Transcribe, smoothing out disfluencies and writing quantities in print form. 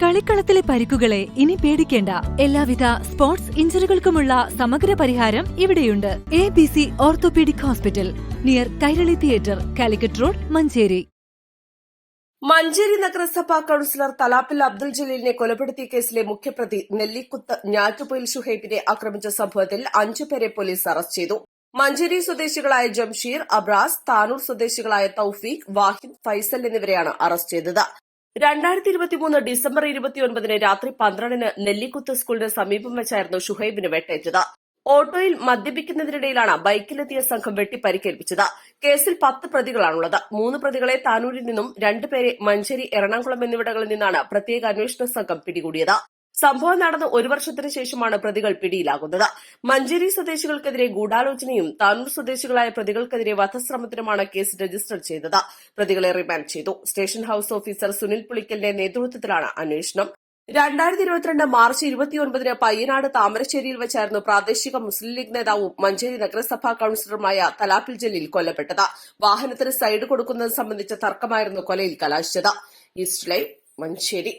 കളിക്കളത്തിലെ പരിക്കുകളെ ഇനി പേടിക്കേണ്ട. എല്ലാവിധ സ്പോർട്സ് ഇഞ്ചുറികൾക്കുമുള്ള സമഗ്ര പരിഹാരം ഇവിടെയുണ്ട്. ABC orthopaedic hospital, near Kairali theatre, Calicut road, Manjeri. Manjeri നഗരസഭാ കൌൺസിലർ തലാപ്പിൽ അബ്ദുൽ ജലീലിനെ കൊലപ്പെടുത്തിയ കേസിലെ മുഖ്യപ്രതി നെല്ലിക്കുത്ത് ഞാറ്റുപൊയിൽ ഷുഹൈബിനെ ആക്രമിച്ച സംഭവത്തിൽ 5 പേരെ പോലീസ് അറസ്റ്റ് ചെയ്തു. മഞ്ചേരി സ്വദേശികളായ ജംഷീർ, അബ്രാസ്, താനൂർ സ്വദേശികളായ തൌഫീഖ്, വാഹിദ്, ഫൈസൽ എന്നിവരെയാണ് അറസ്റ്റ് ചെയ്തത്. 2023 ഡിസംബർ 29 രാത്രി 12 നെല്ലിക്കുത്ത് സ്കൂളിന് സമീപം വെച്ചായിരുന്നു ഷുഹൈബിന് വെട്ടേറ്റത്. ഓട്ടോയിൽ മദ്യപിക്കുന്നതിനിടയിലാണ് ബൈക്കിലെത്തിയ സംഘം വെട്ടി പരിക്കേൽപ്പിച്ചത്. കേസിൽ 10 പ്രതികളാണുള്ളത്. 3 പ്രതികളെ താനൂരിൽ നിന്നും 2 പേരെ മഞ്ചേരി, എറണാകുളം എന്നിവിടങ്ങളിൽ നിന്നാണ് പ്രത്യേക അന്വേഷണ സംഘം പിടികൂടിയത്. സംഭവം നടന്ന് 1 വർഷത്തിന് ശേഷമാണ് പ്രതികൾ പിടിയിലാകുന്നത്. മഞ്ചേരി സ്വദേശികൾക്കെതിരെ ഗൂഢാലോചനയും താനൂർ സ്വദേശികളായ പ്രതികൾക്കെതിരെ വധശ്രമത്തിനുമാണ് കേസ് രജിസ്റ്റർ ചെയ്തത്. പ്രതികളെ റിമാൻഡ് ചെയ്തു. സ്റ്റേഷൻ ഹൌസ് ഓഫീസർ സുനിൽ പുളിക്കലിന്റെ നേതൃത്വത്തിലാണ് അന്വേഷണം. 2022 മാർച്ച് 29 പയ്യനാട് താമരശ്ശേരിയിൽ വെച്ചായിരുന്നു പ്രാദേശിക മുസ്ലിം ലീഗ് നേതാവും മഞ്ചേരി നഗരസഭാ കൌൺസിലറുമായ തലാപ്പിൽ ജലീൽ കൊല്ലപ്പെട്ടത്. വാഹനത്തിന് സൈഡ് കൊടുക്കുന്നത് സംബന്ധിച്ച തർക്കമായിരുന്നു കൊലയിൽ കലാശിച്ചത്. East live, Manjeri.